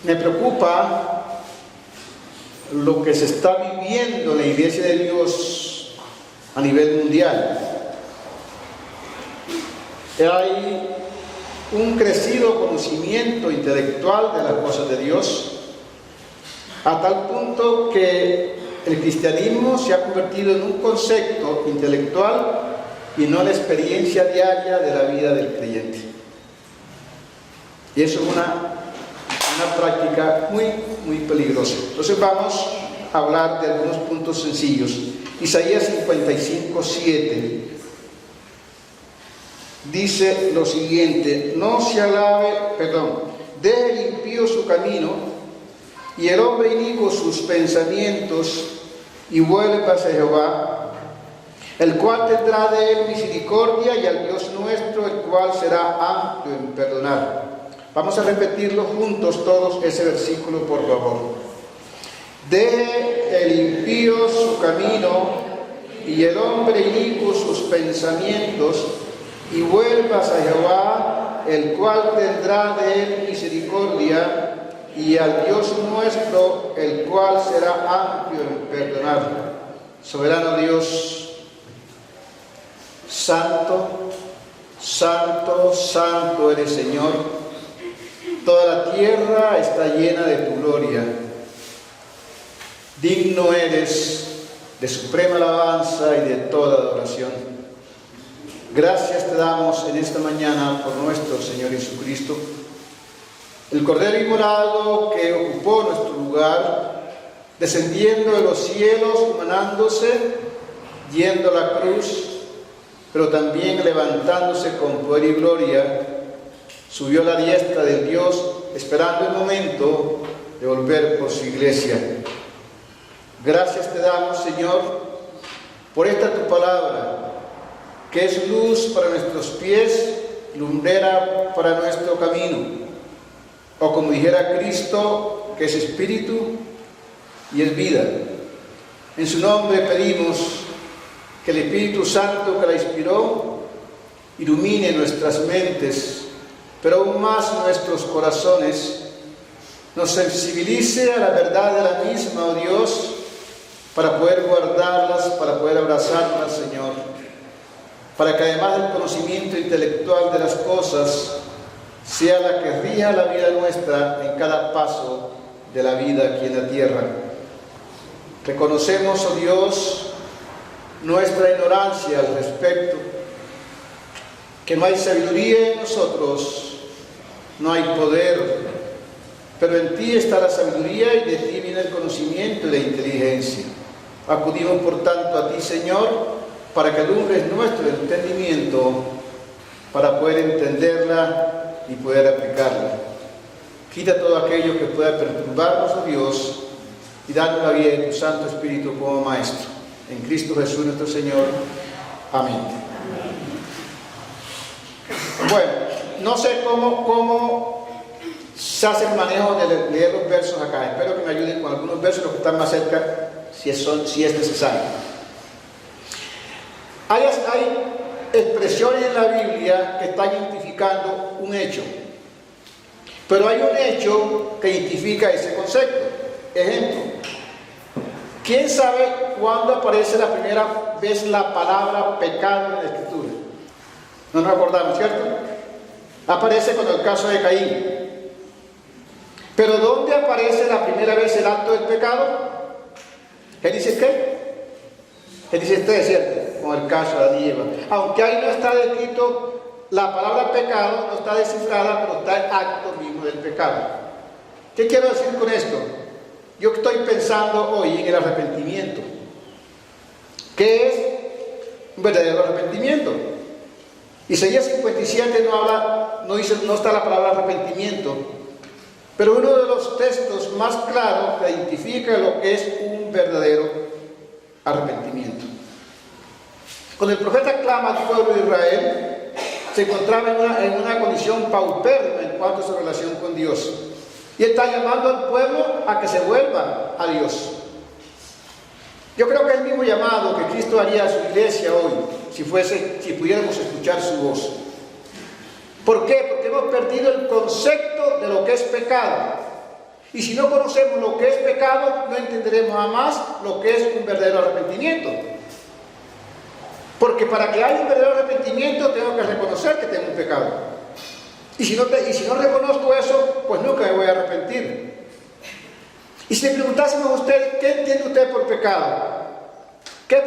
Me preocupa lo que se está viviendo en la Iglesia de Dios a nivel mundial. Hay un crecido conocimiento intelectual de las cosas de Dios, a tal punto que el cristianismo se ha convertido en un concepto intelectual y no la experiencia diaria de la vida del creyente. Y eso es una práctica muy peligrosa. Entonces vamos a hablar de algunos puntos sencillos. Isaías 55:7 dice lo siguiente: deje el impío su camino y el hombre inicuo sus pensamientos, y vuelva a Jehová, el cual tendrá de él misericordia, y al Dios nuestro, el cual será amplio en perdonar. Vamos a repetirlo juntos todos ese versículo, por favor. Deje el impío su camino y el hombre inicuo sus pensamientos, y vuelvas a Jehová, el cual tendrá de él misericordia, y al Dios nuestro, el cual será amplio en perdonar. Soberano Dios, santo, santo, santo eres, Señor. Toda la tierra está llena de tu gloria. Digno eres de suprema alabanza y de toda adoración. Gracias te damos en esta mañana por nuestro Señor Jesucristo, el Cordero inmolado que ocupó nuestro lugar, descendiendo de los cielos, humanándose, yendo a la cruz, pero también levantándose con poder y gloria, subió a la diestra de Dios, esperando el momento de volver por su iglesia. Gracias te damos, Señor, por esta tu palabra, que es luz para nuestros pies, lumbrera para nuestro camino. O como dijera Cristo, que es espíritu y es vida. En su nombre pedimos que el Espíritu Santo que la inspiró ilumine nuestras mentes, pero aún más nuestros corazones, nos sensibilice a la verdad de la misma, oh Dios, para poder guardarlas, para poder abrazarlas, Señor, para que además del conocimiento intelectual de las cosas, sea la que rija la vida nuestra en cada paso de la vida aquí en la tierra. Reconocemos, oh Dios, nuestra ignorancia al respecto, que no hay sabiduría en nosotros, no hay poder, pero en ti está la sabiduría y de ti viene el conocimiento y la inteligencia. Acudimos por tanto a ti, Señor, para que alumbres nuestro entendimiento, para poder entenderla y poder aplicarla. Quita todo aquello que pueda perturbarnos, oh Dios, y danos la vida de tu Santo Espíritu como Maestro. En Cristo Jesús nuestro Señor. Amén. Bueno, no sé cómo se hace el manejo de leer los versos acá. Espero que me ayuden con algunos versos, los que están más cerca, si es necesario. Hay expresiones en la Biblia que están identificando un hecho, pero hay un hecho que identifica ese concepto. Ejemplo, ¿quién sabe cuándo aparece la primera vez la palabra pecado en la Escritura? No nos acordamos, ¿cierto? Aparece con el caso de Caín. Pero ¿dónde aparece la primera vez el acto del pecado? ¿Génesis qué? Génesis 3, ¿cierto? Con el caso de Adán y Eva. Aunque ahí no está descrito la palabra pecado, no está descifrada, pero está el acto mismo del pecado. ¿Qué quiero decir con esto? Yo estoy pensando hoy en el arrepentimiento. ¿Qué es un verdadero arrepentimiento? Isaías 57 no está la palabra arrepentimiento, pero uno de los textos más claros que identifica lo que es un verdadero arrepentimiento. Cuando el profeta clama al pueblo de Israel, se encontraba en una condición paupérrima en cuanto a su relación con Dios. Y él está llamando al pueblo a que se vuelva a Dios. Yo creo que es el mismo llamado que Cristo haría a su iglesia hoy, si pudiéramos escuchar su voz. ¿Por qué? Porque hemos perdido el concepto de lo que es pecado. Y si no conocemos lo que es pecado, no entenderemos jamás lo que es un verdadero arrepentimiento. Porque para que haya un verdadero arrepentimiento tengo que reconocer que tengo un pecado. Y si no reconozco eso, pues nunca me voy a arrepentir. Y si le preguntásemos a usted, ¿qué entiende usted por pecado? ¿Qué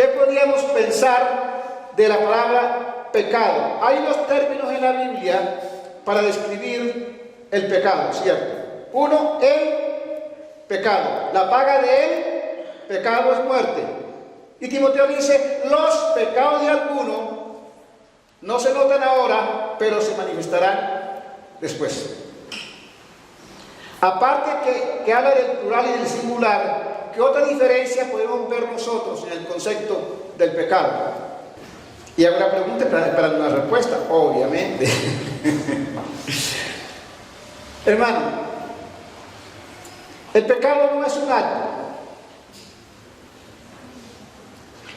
podríamos pensar de la palabra pecado? Hay dos términos en la Biblia para describir el pecado, ¿cierto? Uno, el pecado. La paga de él, pecado es muerte. Y Timoteo dice, los pecados de alguno no se notan ahora, pero se manifestarán después. Aparte que habla del plural y del singular, ¿qué otra diferencia podemos ver nosotros en el concepto del pecado? Y hago la pregunta para una respuesta, obviamente. Hermano, el pecado no es un acto.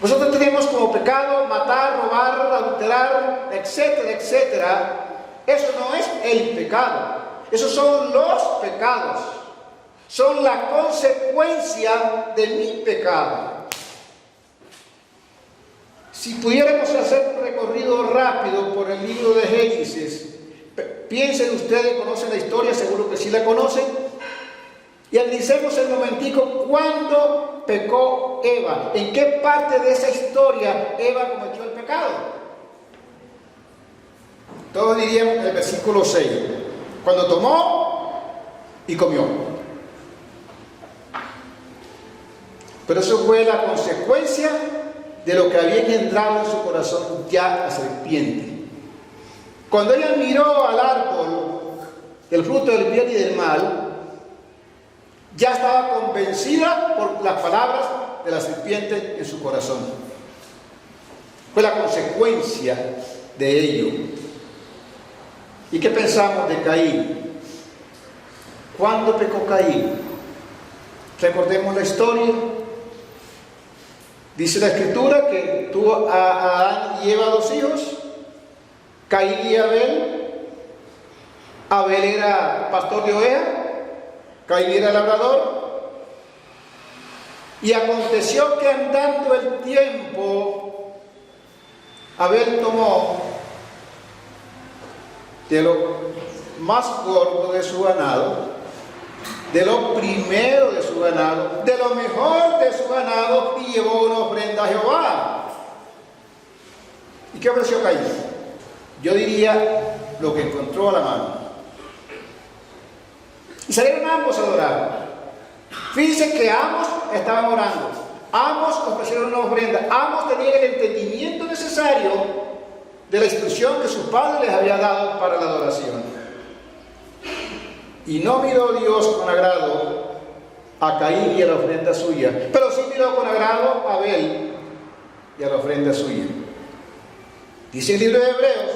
Nosotros tenemos como pecado matar, robar, adulterar, etcétera, etcétera. Eso no es el pecado. Esos son los pecados. Son la consecuencia de mi pecado. Si pudiéramos hacer un recorrido rápido por el libro de Génesis, piensen ustedes, conocen la historia, seguro que sí la conocen, y analicemos el momentico cuándo pecó Eva, en qué parte de esa historia Eva cometió el pecado. Todos diríamos el versículo 6, cuando tomó y comió. Pero eso fue la consecuencia de lo que había engendrado en su corazón ya la serpiente. Cuando ella miró al árbol del fruto del bien y del mal, ya estaba convencida por las palabras de la serpiente en su corazón. Fue la consecuencia de ello. ¿Y qué pensamos de Caín? ¿Cuándo pecó Caín? Recordemos la historia. Dice la Escritura que tuvo a Adán y Eva 2 hijos, Caín y Abel. Abel era pastor de ovejas, Caín era labrador. Y aconteció que andando el tiempo, Abel tomó de lo más gordo de su ganado, de lo primero de su ganado, de lo mejor de su ganado, y llevó una ofrenda a Jehová. ¿Y qué ofreció Caín? Yo diría lo que encontró a la mano. Y salieron ambos a adorar. Fíjense que ambos estaban orando, ambos ofrecieron una ofrenda, ambos tenían el entendimiento necesario de la instrucción que su padre les había dado para la adoración. Y no miró Dios con agrado a Caín y a la ofrenda suya, pero sí miró con agrado a Abel y a la ofrenda suya. Dice el libro de Hebreos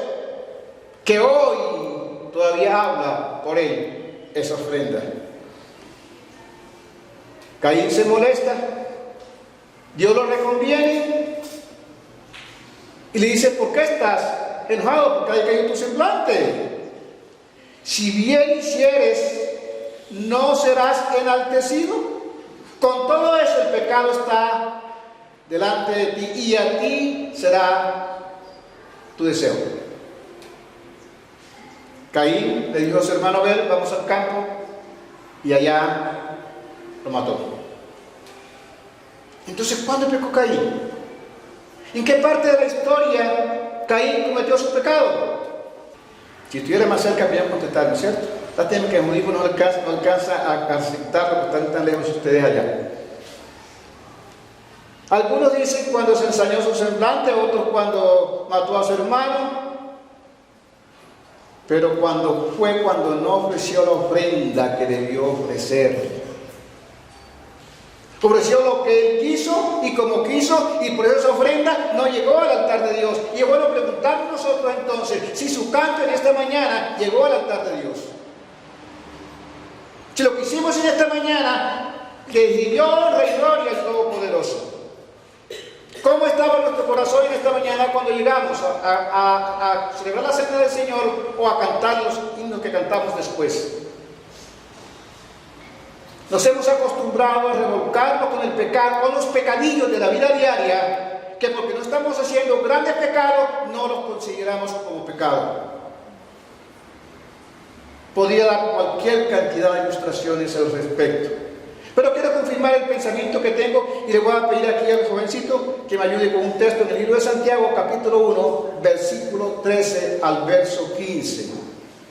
que hoy todavía habla por él esa ofrenda. Caín se molesta, Dios lo reconviene y le dice: ¿por qué estás enojado? Porque haya caído tu semblante. Si bien hicieres, ¿no serás enaltecido? Con todo eso el pecado está delante de ti y a ti será tu deseo. Caín le dijo a su hermano Abel: vamos al campo, y allá lo mató. Entonces, ¿cuándo pecó Caín? ¿En qué parte de la historia Caín cometió su pecado? Si estuviera más cerca, podrían contestar, ¿no es cierto? Lástima que el modismo no alcanza a aceptarlo, porque están tan lejos ustedes allá. Algunos dicen cuando se ensañó su semblante, otros cuando mató a su hermano. Pero cuando no ofreció la ofrenda que debió ofrecer. Ofreció lo que él quiso y como quiso, y por eso esa ofrenda no llegó al altar de Dios. Y es bueno preguntarnos nosotros entonces si su canto en esta mañana llegó al altar de Dios. Si lo que hicimos en esta mañana le dio honra y gloria al Todopoderoso. ¿Cómo estaba nuestro corazón en esta mañana cuando llegamos a celebrar la cena del Señor o a cantar los himnos que cantamos después? Nos hemos acostumbrado a revolcarnos con el pecado, con los pecadillos de la vida diaria, que porque no estamos haciendo grandes pecados, no los consideramos como pecado. Podría dar cualquier cantidad de ilustraciones al respecto. Pero quiero confirmar el pensamiento que tengo y le voy a pedir aquí al jovencito que me ayude con un texto en el libro de Santiago, capítulo 1, versículo 13 al verso 15.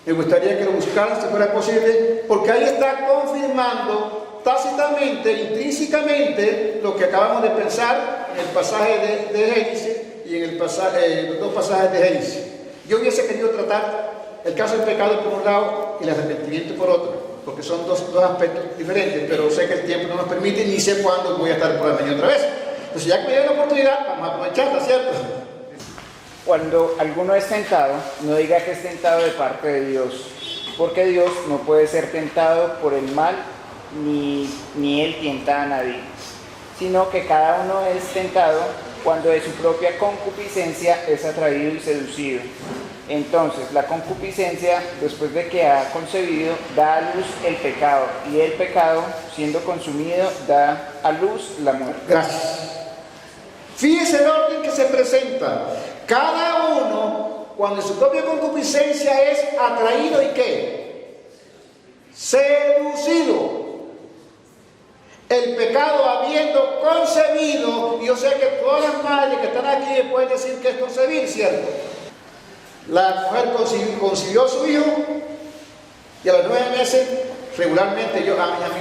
Me gustaría que lo buscaran si fuera posible, porque ahí está confirmando tácitamente, intrínsecamente, lo que acabamos de pensar en el pasaje de Génesis y en el los dos pasajes de Génesis. Yo hubiese querido tratar el caso del pecado por un lado y el arrepentimiento por otro, porque son dos aspectos diferentes, pero sé que el tiempo no nos permite, ni sé cuándo voy a estar por la mañana otra vez. Entonces ya que me dio la oportunidad, vamos a aprovecharla, ¿cierto? Cuando alguno es tentado, no diga que es tentado de parte de Dios, porque Dios no puede ser tentado por el mal, ni Él tienta a nadie, sino que cada uno es tentado cuando de su propia concupiscencia es atraído y seducido. Entonces, la concupiscencia, después de que ha concebido, da a luz el pecado, y el pecado, siendo consumido, da a luz la muerte. Gracias. Fíjese el orden que se presenta. Cada uno, cuando en su propia concupiscencia es atraído y ¿qué? Seducido. El pecado habiendo concebido, y yo sé que todas las madres que están aquí pueden decir que es concebir, ¿cierto? La mujer concibió a su hijo y a los 9 meses, regularmente,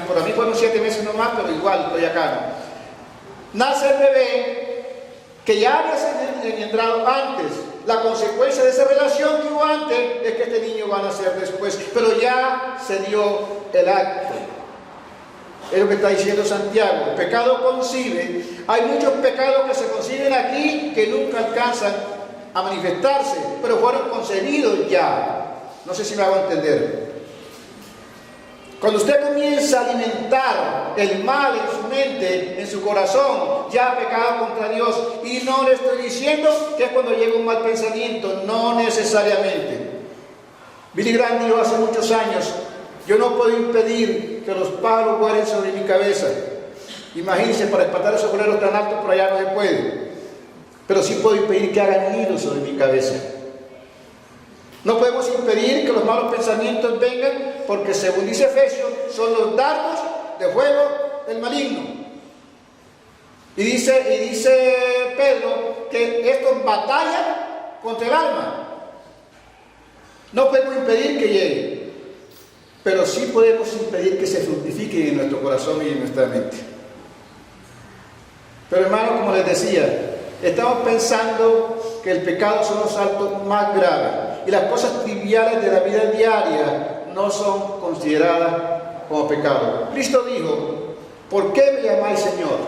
por mí fueron 7 meses nomás, pero igual estoy acá. Nace el bebé que ya había sido engendrado antes. La consecuencia de esa relación que hubo antes es que este niño va a nacer después, pero ya se dio el acto. Es lo que está diciendo Santiago. El pecado concibe. Hay muchos pecados que se conciben aquí que nunca alcanzan a manifestarse, pero fueron concebidos ya. No sé si me hago entender. Cuando usted comienza a alimentar el mal en su mente, en su corazón, ya ha pecado contra Dios. Y no le estoy diciendo que es cuando llega un mal pensamiento, no necesariamente. Billy Graham dijo hace muchos años: yo no puedo impedir que los pájaros vuelen sobre mi cabeza. Imagínense, para espantar esos vuelos tan altos por allá no se puede. Pero sí puedo impedir que hagan nidos sobre mi cabeza. No podemos impedir que los malos pensamientos vengan, porque según dice Efesios, son los dardos de fuego del maligno. Y dice Pedro que estos batallan contra el alma. No podemos impedir que lleguen, pero sí podemos impedir que se fructifiquen en nuestro corazón y en nuestra mente. Pero hermano, como les decía, estamos pensando que el pecado son los actos más graves y las cosas triviales de la vida diaria no son consideradas como pecado. Cristo dijo: ¿por qué me llamáis Señor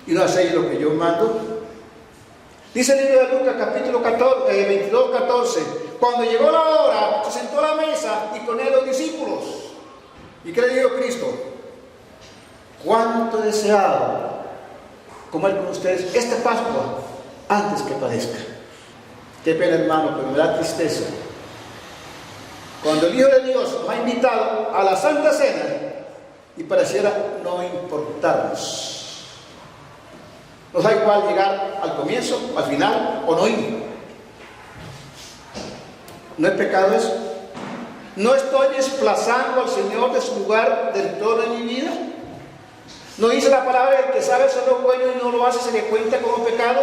y no hacéis lo que yo mando? Dice el libro de Lucas, capítulo 22, 14: cuando llegó la hora, se sentó a la mesa y con él los discípulos. ¿Y qué le dijo Cristo? ¿Cuánto he deseado comer con ustedes esta Pascua antes que padezca? Qué pena, hermano, pero me da tristeza cuando el Hijo de Dios nos ha invitado a la Santa Cena y pareciera no importarnos. Nos da igual llegar al comienzo, al final o no ir. ¿No es pecado eso? ¿No estoy desplazando al Señor de su lugar del todo en mi vida? ¿No dice la palabra: el que sabe hacer lo bueno y no lo hace se le cuenta como pecado?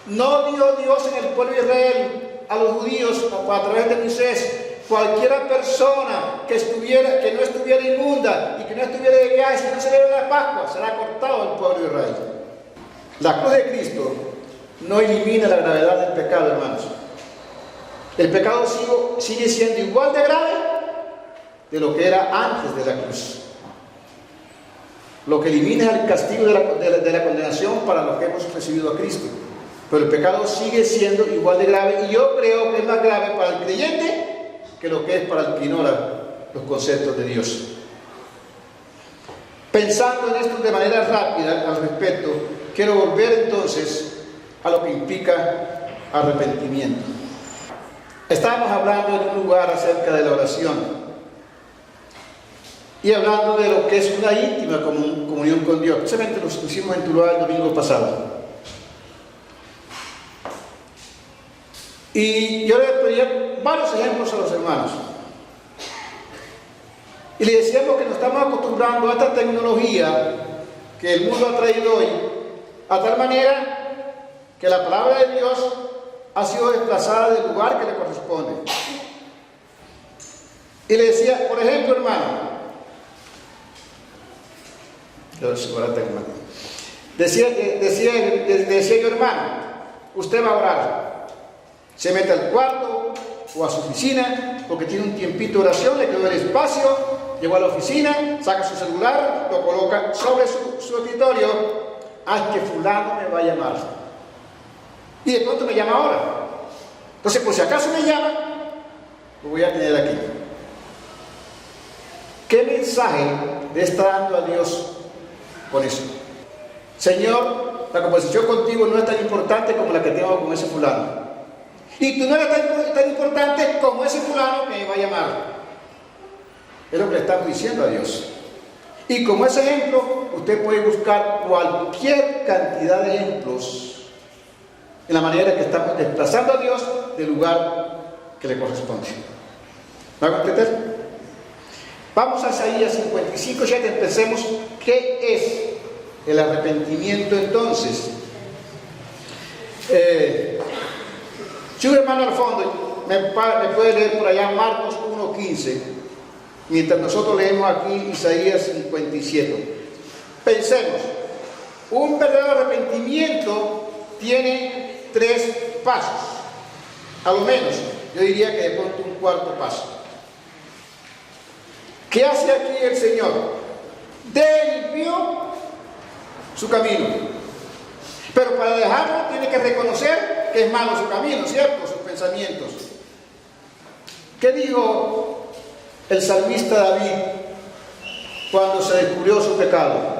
¿No dio Dios en el pueblo de Israel a los judíos a través de Moisés: cualquiera persona que no estuviera inmunda y que no estuviera de viaje, si no celebra la Pascua, será cortado del pueblo de Israel? La cruz de Cristo no elimina la gravedad del pecado, hermanos. El pecado sigue siendo igual de grave de lo que era antes de la cruz. Lo que elimina es el castigo de la condenación para los que hemos recibido a Cristo. Pero el pecado sigue siendo igual de grave, y yo creo que es más grave para el creyente que lo que es para el que ignora los conceptos de Dios. Pensando en esto de manera rápida al respecto, quiero volver entonces a lo que implica arrepentimiento. Estábamos hablando en un lugar acerca de la oración y hablando de lo que es una íntima comunión con Dios. Precisamente lo hicimos en Tuluá el domingo pasado. Y yo le pedía varios ejemplos a los hermanos. Y le decíamos que nos estamos acostumbrando a esta tecnología que el mundo ha traído hoy, a tal manera que la palabra de Dios ha sido desplazada del lugar que le corresponde. Y le decía, por ejemplo, hermano, decía yo, hermano, usted va a orar, se mete al cuarto o a su oficina porque tiene un tiempito de oración, le quedó el espacio, llegó a la oficina, saca su celular, lo coloca sobre su escritorio, que fulano me va a llamar y de pronto me llama ahora. Entonces, por si acaso me llama, lo voy a tener aquí. ¿Qué mensaje le está dando a Dios con eso? Señor, la conversación contigo no es tan importante como la que tengo con ese fulano. Y tú no eres tan importante como ese fulano que me va a llamar. Es lo que le estamos diciendo a Dios. Y como ese ejemplo, usted puede buscar cualquier cantidad de ejemplos en la manera que estamos desplazando a Dios del lugar que le corresponde. ¿Me va a entender? Vamos a Isaías 55, ya que empecemos. ¿Qué es el arrepentimiento entonces? Si un hermano al fondo me puede leer por allá Marcos 1:15, mientras nosotros leemos aquí Isaías 57. Pensemos, un verdadero arrepentimiento tiene 3 pasos, a lo menos, yo diría que de pronto un cuarto paso. ¿Qué hace aquí el Señor? Limpió su camino, pero para dejarlo tiene que reconocer que es malo su camino, ¿cierto? Sus pensamientos. ¿Qué dijo el salmista David cuando se descubrió su pecado?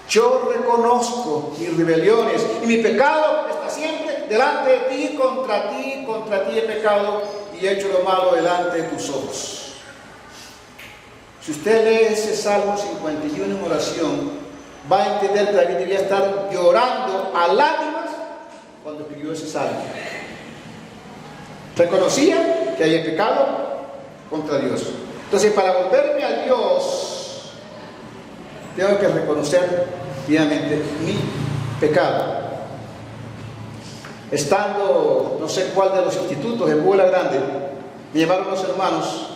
Yo reconozco mis rebeliones y mi pecado está siempre delante de ti, contra ti he pecado y he hecho lo malo delante de tus ojos. Si usted lee ese Salmo 51 en oración, va a entender que David debía estar llorando a lágrimas cuando escribió ese salmo. Reconocía que había pecado contra Dios. Entonces, para volverme a Dios, tengo que reconocer finalmente mi pecado. Estando, no sé cuál de los institutos en Puebla Grande, me llamaron los hermanos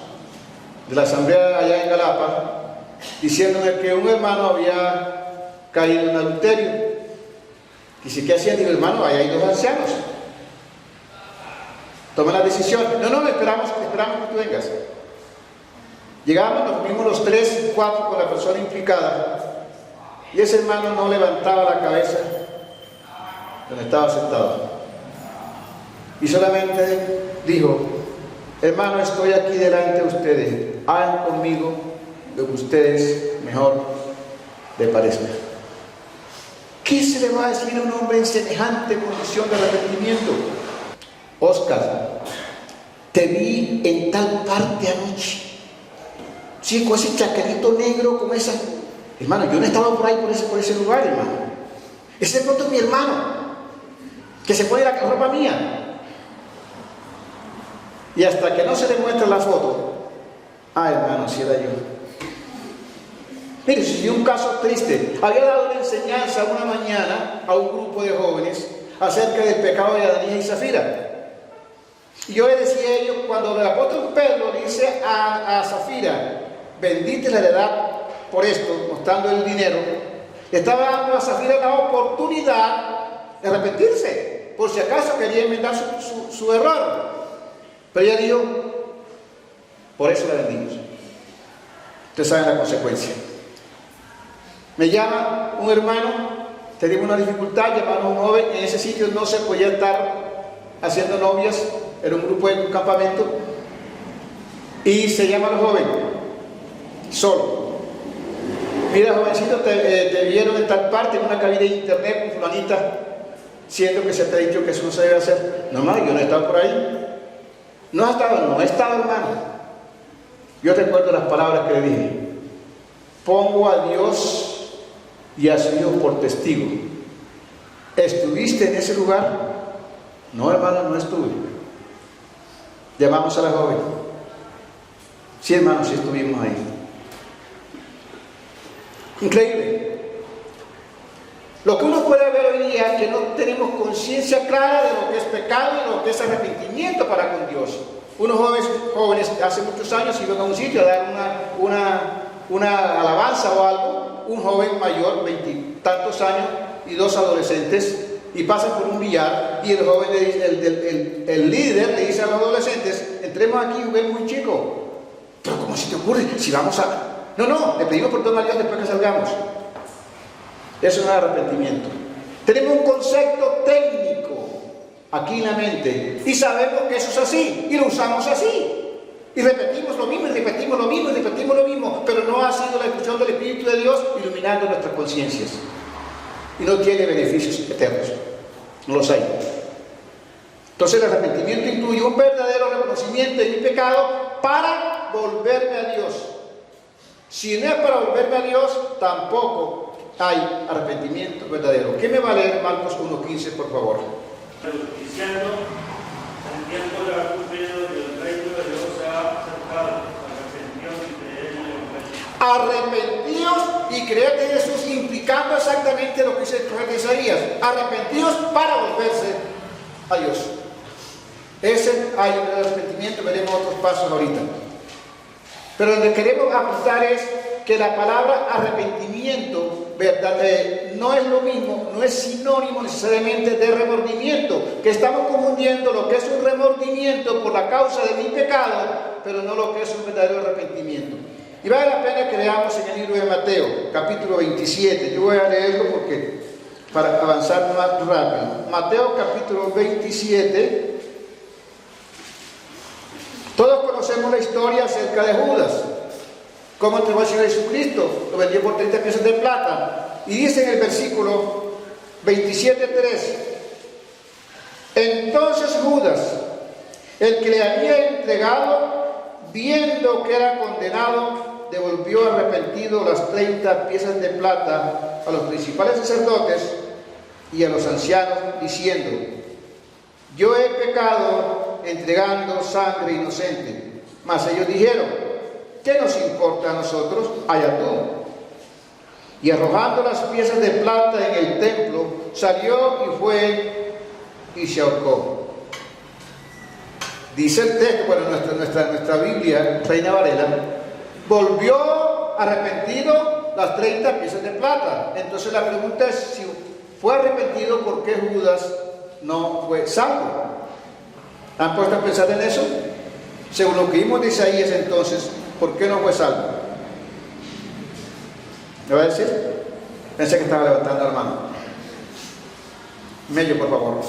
de la asamblea allá en Galapa, diciéndome que un hermano había caído en adulterio. Dice, ¿qué hacían? Digo, hermano, ahí hay 2 ancianos. Toma la decisión. No, esperamos que tú vengas. Llegamos, nos vimos los 3 y 4 con la persona implicada, y ese hermano no levantaba la cabeza donde estaba sentado, y solamente dijo, hermano, estoy aquí delante de ustedes, hagan conmigo lo que ustedes mejor les parezca. ¿Qué se le va a decir a un hombre en semejante condición de arrepentimiento? Oscar, te vi en tal parte anoche, sí, con ese chaquetito negro, con esa... Hermano, yo no he estado por ahí, por ese lugar, hermano. Ese de pronto es mi hermano, que se pone la ropa mía. Y hasta que no se le muestra la foto, hermano, si era yo. Mire, si un caso triste, había dado una enseñanza una mañana a un grupo de jóvenes acerca del pecado de Ananías y Zafira. Y yo le decía a ellos, cuando el apóstol Pedro dice a Zafira, bendita es la heredad por esto, mostrando el dinero, estaba dando a Zafira la oportunidad de arrepentirse, por si acaso quería enmendar su error. Pero ella dijo, por eso la vendimos. Ustedes saben la consecuencia. Me llama un hermano, tenemos una dificultad, llamaron a un joven, en ese sitio no se podía estar haciendo novias, era un grupo de un campamento, y se llama al joven, solo. Mira, jovencito, te vieron en tal parte, en una cabina de internet con fulanita, siendo que se te ha dicho que eso no se debe hacer. No, hermano, yo no he estado por ahí. No he estado, hermano. Yo recuerdo las palabras que le dije. Pongo a Dios y a su Hijo por testigo. ¿Estuviste en ese lugar? No, hermano, no estuve. Llamamos a la joven. Sí, hermano, sí estuvimos ahí. Increíble. Lo que uno puede ver hoy día es que no tenemos conciencia clara de lo que es pecado y lo que es arrepentimiento para con Dios. Unos jóvenes hace muchos años iban a un sitio a dar una alabanza o algo, un joven mayor, 20 y tantos años, y dos adolescentes, y pasan por un billar, y el joven, el líder le dice a los adolescentes: entremos aquí y juguemos un chico. Pero ¿cómo se te ocurre? Si vamos a... No, le pedimos perdón a Dios después que salgamos. Eso no es arrepentimiento. Tenemos un concepto técnico aquí en la mente y sabemos que eso es así y lo usamos así. Y repetimos lo mismo, y repetimos lo mismo, y repetimos lo mismo, pero no ha sido la instrucción del Espíritu de Dios iluminando nuestras conciencias. Y no tiene beneficios eternos. No los hay. Entonces el arrepentimiento incluye un verdadero reconocimiento de mi pecado para volverme a Dios. Si no es para volverme a Dios, tampoco hay arrepentimiento verdadero. ¿Qué me va a leer Marcos 1:15, por favor? Diciendo, el tiempo de la cumplida del reino de Dios se ha acercado. Arrepentíos y creed en Jesús. Arrepentíos y creed en Jesús, implicando exactamente lo que dice el profeta Isaías. Arrepentíos para volverse a Dios. Ese hay un arrepentimiento, veremos otros pasos ahorita. Pero donde queremos apuntar es que la palabra arrepentimiento, ¿verdad? No es lo mismo, no es sinónimo necesariamente de remordimiento, que estamos confundiendo lo que es un remordimiento por la causa de mi pecado, pero no lo que es un verdadero arrepentimiento. Y vale la pena que leamos en el libro de Mateo, capítulo 27. Yo voy a leerlo porque para avanzar más rápido. Mateo capítulo 27. Todos conocemos la historia acerca de Judas, cómo entregó al Señor Jesucristo, lo vendió por 30 piezas de plata. Y dice en el versículo 27:3: entonces Judas, el que le había entregado, viendo que era condenado, devolvió arrepentido las 30 piezas de plata a los principales sacerdotes y a los ancianos, diciendo: yo he pecado entregando sangre inocente. Mas ellos dijeron: ¿qué nos importa a nosotros? Allá tú. Y arrojando las piezas de plata en el templo, salió y fue y se ahorcó. Dice el texto, bueno, nuestra Biblia, Reina Varela, volvió arrepentido las 30 piezas de plata. Entonces la pregunta es, si fue arrepentido, ¿por qué Judas no fue salvo? ¿Han puesto a pensar en eso? Según lo que vimos de Isaías, entonces, ¿por qué no fue salvo? ¿Me va a decir? Pensé que estaba levantando la mano. Medio, por favor.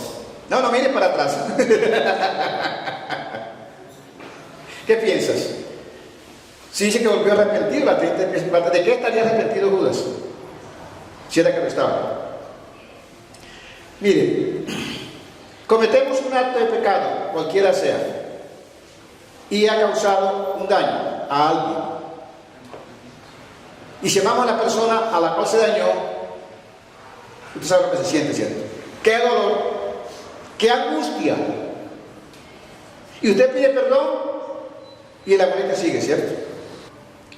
No, mire para atrás. ¿Qué piensas? Si dice que volvió a arrepentir la 30 piezas de plata, ¿de qué estaría arrepentido Judas? Si era que lo estaba. Mire, cometemos un acto de pecado, cualquiera sea, y ha causado un daño a alguien. Y si amamos a la persona a la cual se dañó, usted sabe lo que se siente, ¿cierto? ¡Qué dolor! ¡Qué angustia! Y usted pide perdón y el amor sigue, ¿cierto?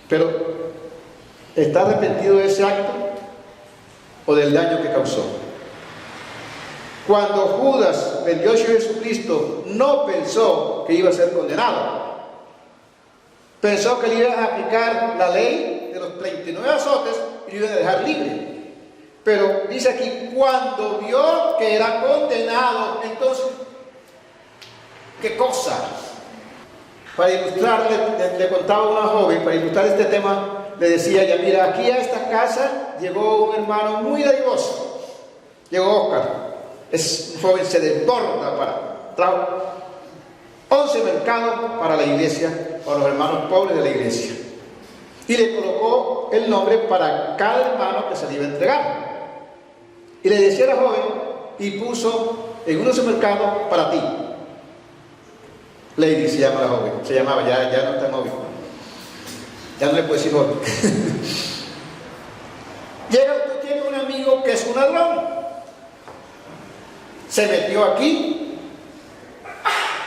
Pero, ¿está arrepentido de ese acto o del daño que causó? Cuando Judas vendió a Jesucristo, no pensó que iba a ser condenado. Pensó que le iban a aplicar la ley de los 39 azotes y lo iban a dejar libre. Pero dice aquí, cuando vio que era condenado, entonces, ¿qué cosa? Para ilustrarle, le contaba a una joven, para ilustrar este tema, le decía ella: mira, aquí a esta casa llegó un hermano muy dadivoso. Llegó Oscar. Es un joven, se desborda trajo 11 mercados para la iglesia, para los hermanos pobres de la iglesia. y le colocó el nombre para cada hermano que se le iba a entregar. Y le decía a la joven, y puso en un supermercado para ti. Lady se llama la joven, se llamaba, ya no está joven. Ya no le puedo decir joven. Llega, tú tienes un amigo que es un ladrón. Se metió aquí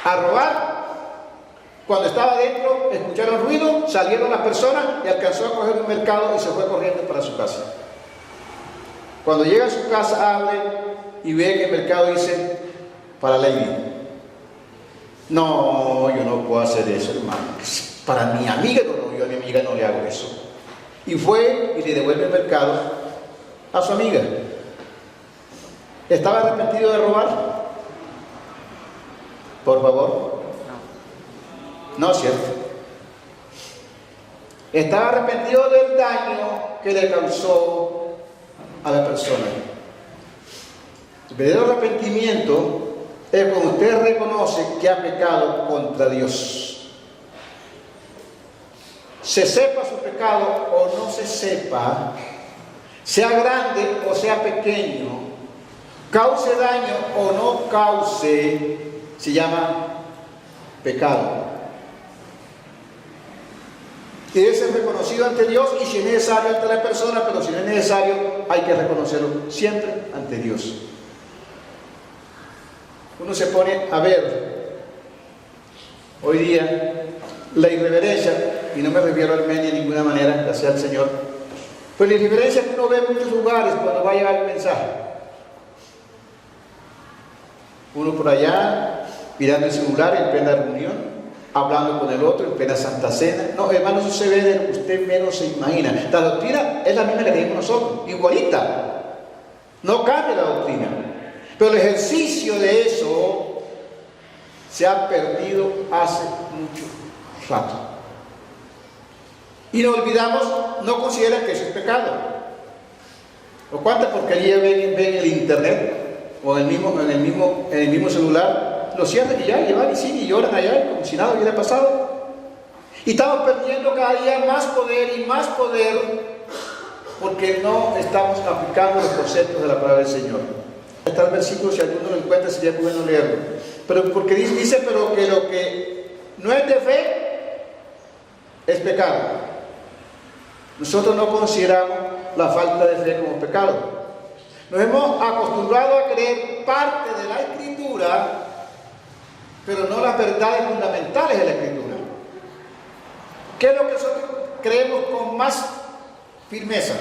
a robar. Cuando estaba adentro, escucharon ruido, salieron las personas y alcanzó a coger un mercado y se fue corriendo para su casa. Cuando llega a su casa, abre y ve que el mercado dice para Lady. No, yo no puedo hacer eso, hermano. Para mi amiga, no, yo a mi amiga no le hago eso. Y fue y le devuelve el mercado a su amiga. ¿Estaba arrepentido de robar? Por favor. No, ¿cierto? Estaba arrepentido del daño que le causó a la persona. El verdadero arrepentimiento es cuando usted reconoce que ha pecado contra Dios. Se sepa su pecado o no se sepa, sea grande o sea pequeño, cause daño o no cause, se llama pecado. Y debe ser reconocido ante Dios y si es necesario ante la persona, pero si no es necesario hay que reconocerlo siempre ante Dios. Uno se pone a ver hoy día la irreverencia, y no me refiero al medio de ninguna manera, gracias al Señor, pero la irreverencia que uno ve en muchos lugares cuando va a llevar el mensaje. Uno por allá mirando el celular en plena reunión, hablando con el otro en plena Santa Cena. No, hermano, eso se ve de lo que usted menos se imagina. La doctrina es la misma que tenemos nosotros, igualita. No cambia la doctrina. Pero el ejercicio de eso se ha perdido hace mucho rato. Y no olvidamos, no considera que eso es pecado. ¿O cuánta porquería ven en el internet o en el mismo celular? Lo cierran y ya, llevan y siguen y lloran allá como si nada hubiera pasado. Y estamos perdiendo cada día más poder porque no estamos aplicando los conceptos de la palabra del Señor. Está el versículo, si alguno lo encuentra sería bueno leerlo. Pero porque dice, pero que lo que no es de fe es pecado. Nosotros no consideramos la falta de fe como pecado. Nos hemos acostumbrado a creer parte de la Escritura, pero no las verdades fundamentales de la Escritura. ¿Qué es lo que nosotros creemos con más firmeza?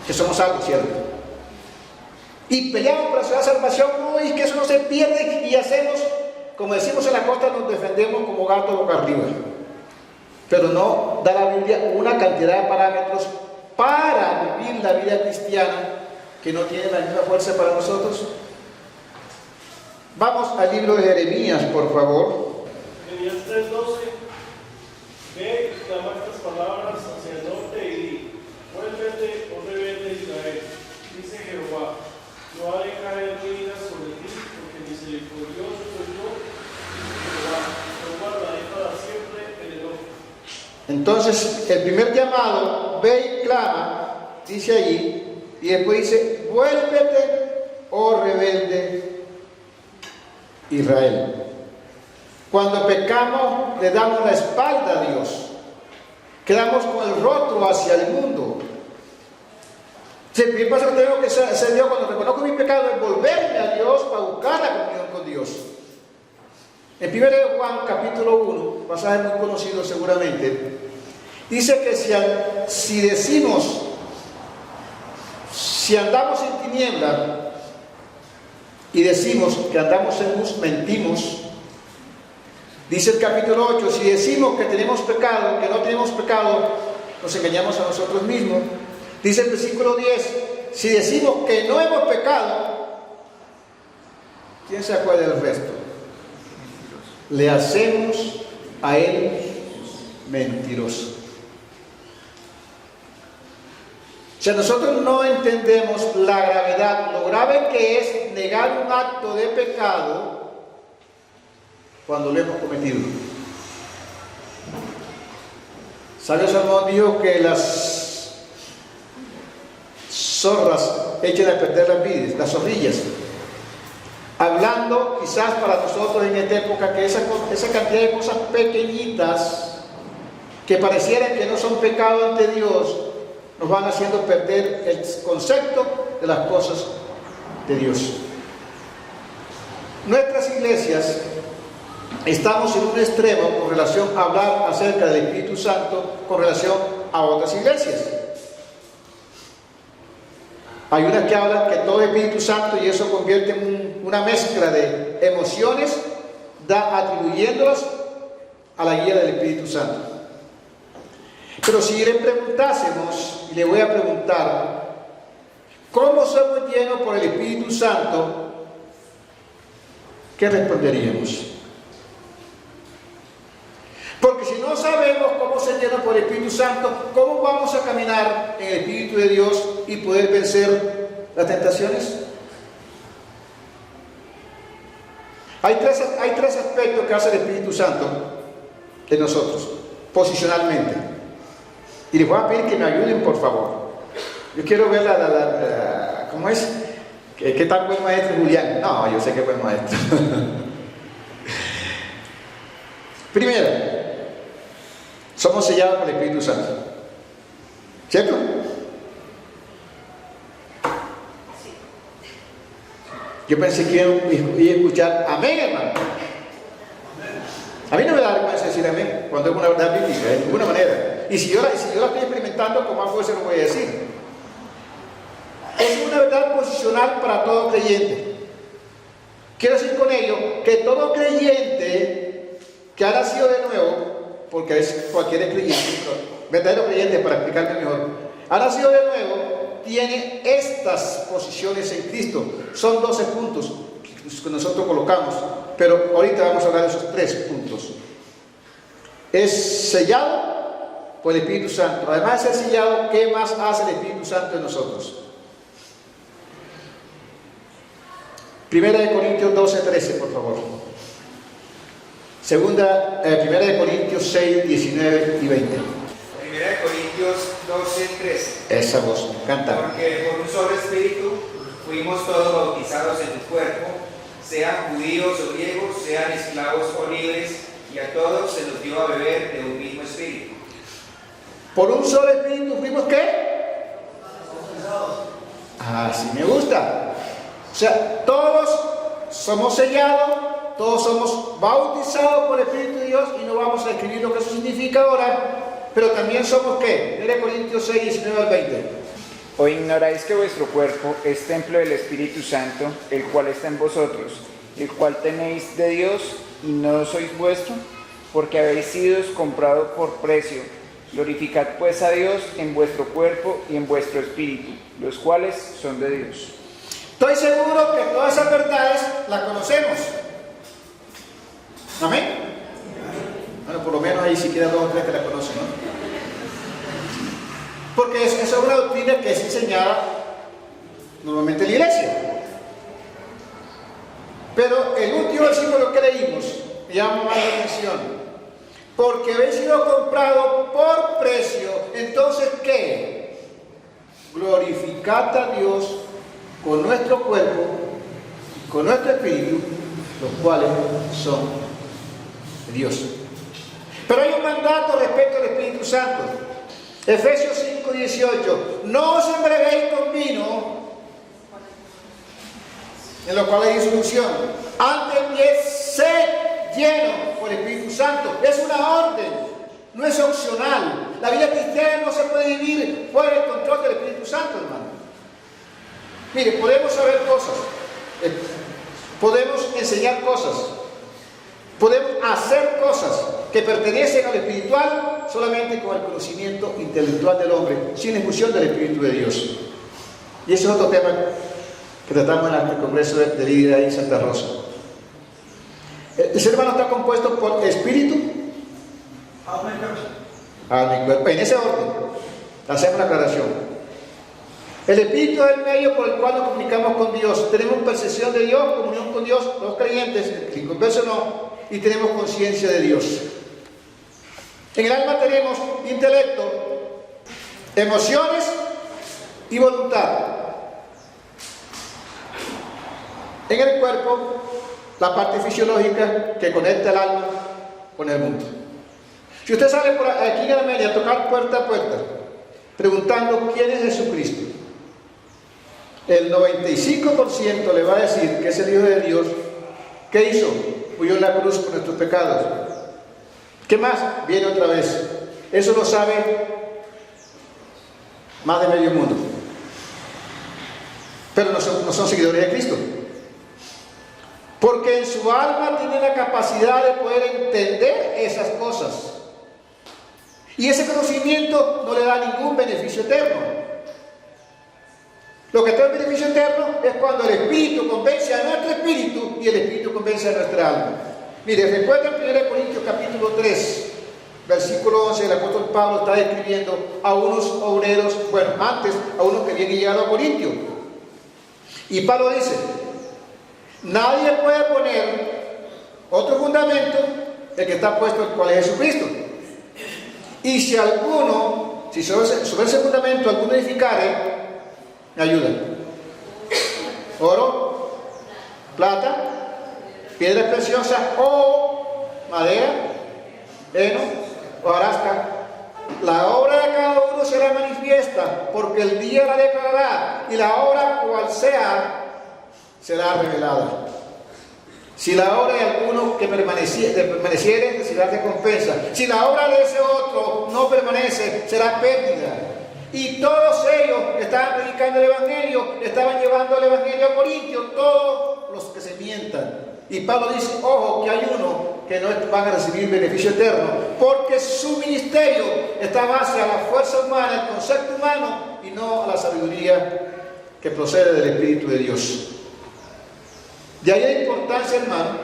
Que somos salvos, ¿cierto? Y peleamos por la salvación, y que eso no se pierde, y hacemos, como decimos en la costa, nos defendemos como gato boca arriba. Pero no da la Biblia una cantidad de parámetros para vivir la vida cristiana que no tiene la misma fuerza para nosotros. Vamos al libro de Jeremías, por favor. Jeremías 3:12. Ve y clama estas palabras hacia el norte y di: vuélvete, oh rebelde Israel, dice Jehová, no haré caer ruinas sobre ti, porque misericordioso soy yo, dice Jehová, no guardaré para siempre el enojo. Entonces, el primer llamado, ve y clama, dice allí, y después dice: vuélvete, oh rebelde Israel. Cuando pecamos, le damos la espalda a Dios, quedamos con el rostro hacia el mundo. El primer paso que tengo que hacer yo cuando reconozco mi pecado es volverme a Dios para buscar la comunión con Dios. En 1 Juan capítulo 1, pasaje muy conocido seguramente, dice que si andamos en tiniebla y decimos que andamos en luz, mentimos. Dice el capítulo 8, si decimos que tenemos pecado, que no tenemos pecado, nos engañamos a nosotros mismos. Dice el versículo 10, si decimos que no hemos pecado, ¿quién se acuerda del resto? Le hacemos a él mentiroso. Si nosotros no entendemos la gravedad, lo grave que es negar un acto de pecado cuando lo hemos cometido. Sabio Salomón dijo que las zorras echan a perder las vides, las zorrillas. Hablando quizás para nosotros en esta época que esa cantidad de cosas pequeñitas que parecieran que no son pecado ante Dios, nos van haciendo perder el concepto de las cosas de Dios. Nuestras iglesias estamos en un extremo con relación a hablar acerca del Espíritu Santo con relación a otras iglesias. Hay unas que hablan que todo es Espíritu Santo y eso convierte en una mezcla de emociones, atribuyéndolas a la guía del Espíritu Santo. Pero si le preguntásemos, y le voy a preguntar, ¿cómo somos llenos por el Espíritu Santo? ¿Qué responderíamos? Porque si no sabemos cómo ser llenos por el Espíritu Santo, ¿cómo vamos a caminar en el Espíritu de Dios y poder vencer las tentaciones? Hay tres aspectos que hace el Espíritu Santo en nosotros, posicionalmente. Y les voy a pedir que me ayuden, por favor. Yo quiero ver ¿cómo es? ¿Qué tan buen maestro Julián? No, yo sé que es buen maestro. Primero, somos sellados por el Espíritu Santo. ¿Cierto? Yo pensé que iba a escuchar amén, hermano. A mí no me da vergüenza decir amén cuando es una verdad bíblica, de ninguna manera. Y si yo la estoy experimentando, con más fuerza lo voy a decir. Es una verdad posicional para todo creyente. Quiero decir con ello que todo creyente que ha nacido de nuevo, porque cualquier creyente, verdadero creyente, para explicarme mejor, ha nacido de nuevo, tiene estas posiciones en Cristo. Son 12 puntos que nosotros colocamos, pero ahorita vamos a hablar de esos 3 puntos. Es sellado por el Espíritu Santo. Además de ser sellado, ¿qué más hace el Espíritu Santo en nosotros? Primera de Corintios 12:13, por favor. Primera de Corintios 6, 19 y 20. Primera de Corintios 12:13. Esa voz, canta. Porque por un solo espíritu fuimos todos bautizados en tu cuerpo, sean judíos o griegos, sean esclavos o libres, y a todos se nos dio a beber de un mismo espíritu. Por un solo espíritu fuimos ¿qué? Ah, sí me gusta. O sea, todos somos sellados, todos somos bautizados por el Espíritu de Dios, y no vamos a escribir lo que eso significa ahora, pero también somos ¿qué? 1 Corintios 6, 19 al 20. ¿O ignoráis que vuestro cuerpo es templo del Espíritu Santo, el cual está en vosotros, el cual tenéis de Dios y no sois vuestro? Porque habéis sido comprados por precio. Glorificad pues a Dios en vuestro cuerpo y en vuestro espíritu, los cuales son de Dios. Estoy seguro que todas esas verdades las conocemos. ¿Amén? Bueno, por lo menos ahí siquiera 2 o 3 que la conocen, ¿no? Porque esa es una doctrina que es enseñada normalmente en la iglesia. Pero el último versículo que leímos me llama más la atención. Porque habéis sido comprado por precio. Entonces, ¿qué? Glorificad a Dios con nuestro cuerpo y con nuestro espíritu, los cuales son de Dios. Pero hay un mandato respecto al Espíritu Santo. Efesios 5:18. No os embriaguéis con vino, en lo cual hay disolución. Antes bien, sed lleno por el Espíritu Santo. Es una orden, no es opcional. La vida cristiana no se puede vivir fuera del control del Espíritu Santo, hermano. Mire, podemos saber cosas, podemos enseñar cosas, podemos hacer cosas que pertenecen al espiritual solamente con el conocimiento intelectual del hombre, sin expulsión del Espíritu de Dios. Y ese es otro tema que tratamos en el Congreso de Líder ahí en Santa Rosa. El ser humano está compuesto por espíritu, alma y cuerpo. En ese orden, hacemos la aclaración. El Espíritu es el medio por el cual nos comunicamos con Dios. Tenemos percepción de Dios, comunión con Dios, los creyentes, el inconverso no, y tenemos conciencia de Dios. En el alma tenemos intelecto, emociones y voluntad. En el cuerpo, la parte fisiológica que conecta el alma con el mundo. Si usted sale por aquí en Armenia a tocar puerta a puerta, preguntando quién es Jesucristo, el 95% le va a decir que es el Hijo de Dios. ¿Qué hizo? Murió en la cruz por nuestros pecados. ¿Qué más? Viene otra vez. Eso lo sabe más de medio mundo. Pero no son seguidores de Cristo. Porque en su alma tiene la capacidad de poder entender esas cosas. Y ese conocimiento no le da ningún beneficio eterno. Lo que trae beneficio eterno es cuando el Espíritu convence a nuestro espíritu y el Espíritu convence a nuestra alma. Mire, recuerda en 1 Corintios capítulo 3, versículo 11, el apóstol Pablo está describiendo a unos obreros, bueno, antes a unos que habían llegado a Corintio. Y Pablo dice, nadie puede poner otro fundamento el que está puesto, el cual es Jesucristo. Y si sobre ese fundamento alguno edificare, me ayudan. Oro, plata, piedras preciosas o madera, heno o hojarasca. La obra de cada uno será manifiesta, porque el día la declarará, y la obra cual sea será revelada. Si la obra de alguno que permaneciere, recibirá recompensa. Si la obra de ese otro no permanece, será pérdida. Y todos ellos estaban predicando el Evangelio, estaban llevando el Evangelio a Corintios, todos los que se mientan. Y Pablo dice, ojo, que hay uno que no van a recibir beneficio eterno, porque su ministerio está base a la fuerza humana, al concepto humano, y no a la sabiduría que procede del Espíritu de Dios. De ahí la importancia, hermano,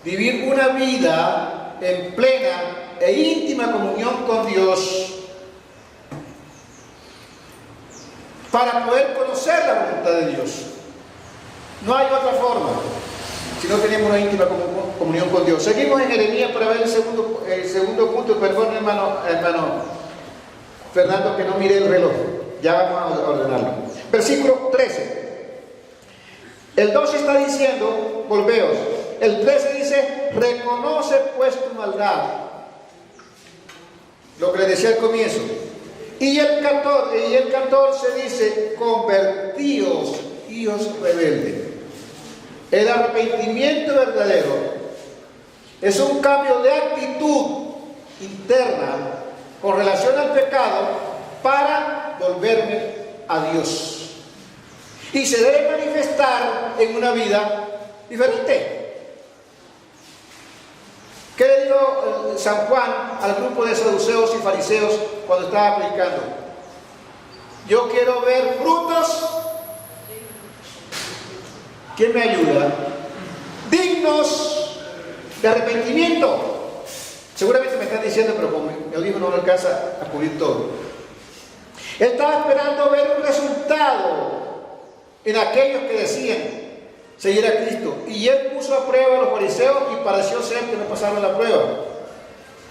vivir una vida en plena e íntima comunión con Dios, para poder conocer la voluntad de Dios. No hay otra forma, si no tenemos una íntima comunión con Dios. Seguimos en Jeremías para ver el segundo punto. Perdón, hermano Fernando, que no mire el reloj. Ya vamos a ordenarlo. Versículo 13. El 12 está diciendo, volveos. El 13 dice, reconoce pues tu maldad. Lo que le decía al comienzo. Y el 14 dice, convertíos, hijos rebeldes. El arrepentimiento verdadero es un cambio de actitud interna con relación al pecado para volverme a Dios. Y se debe manifestar en una vida diferente. ¿Qué le dijo San Juan al grupo de saduceos y fariseos cuando estaba predicando? Yo quiero ver frutos. ¿Quién me ayuda? Dignos de arrepentimiento. Seguramente me están diciendo, pero como mi audífono no alcanza a cubrir todo. Él estaba esperando ver un resultado en aquellos que decían seguir a Cristo. Y él puso a prueba a los fariseos y pareció ser que no pasaron la prueba.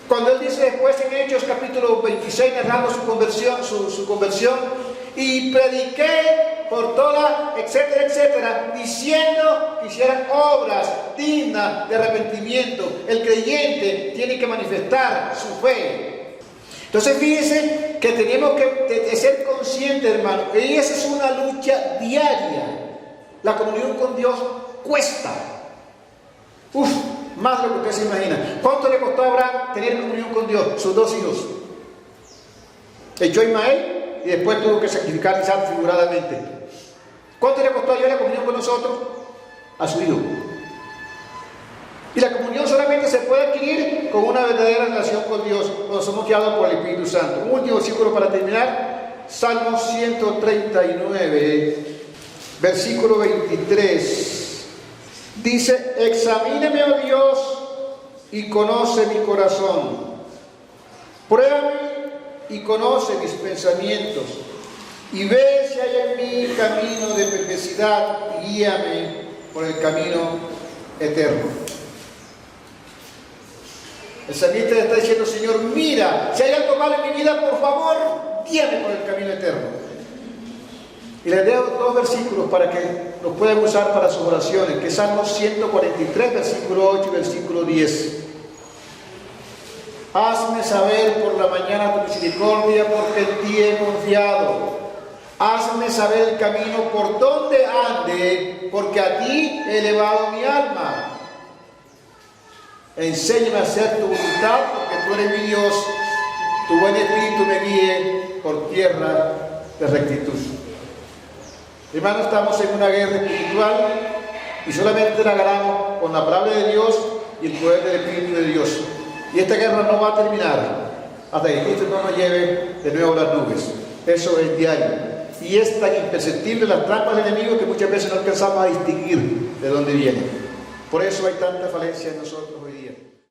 Cuando él dice después en Hechos capítulo 26, narrando su conversión, y prediqué por toda, etcétera, etcétera, diciendo que hicieran obras dignas de arrepentimiento. El creyente tiene que manifestar su fe. Entonces fíjense que tenemos que ser conscientes, hermano, y esa es una lucha diaria. La comunión con Dios cuesta. Más de lo que usted se imagina. ¿Cuánto le costó a Abraham tener comunión con Dios? Sus 2 hijos. Echó a Ismael y después tuvo que sacrificar a Isaac figuradamente. ¿Cuánto le costó a Dios la comunión con nosotros? A su hijo. Y la comunión solamente se puede adquirir con una verdadera relación con Dios, cuando somos guiados por el Espíritu Santo. Un último versículo para terminar. Salmo 139, versículo 23. Dice, examíname, oh Dios, y conoce mi corazón. Pruébame y conoce mis pensamientos. Y ve si hay en mí camino de perversidad y guíame por el camino eterno. El salmista está diciendo, Señor, mira mal en mi vida, por favor, guíame por el camino eterno. Y les dejo 2 versículos para que los puedan usar para sus oraciones, que es Salmo 143, versículo 8 y versículo 10. Hazme saber por la mañana tu misericordia, porque en ti he confiado. Hazme saber el camino por donde ande, porque a ti he elevado mi alma. Enséñame a hacer tu voluntad, porque tú eres mi Dios. Tu buen espíritu me guíe por tierra de rectitud. Hermanos, estamos en una guerra espiritual y solamente la ganamos con la palabra de Dios y el poder del Espíritu de Dios. Y esta guerra no va a terminar hasta que Cristo no nos lleve de nuevo a las nubes. Eso es diario. Y es tan imperceptible las trampas del enemigo que muchas veces no alcanzamos a distinguir de dónde vienen. Por eso hay tanta falencia en nosotros hoy día.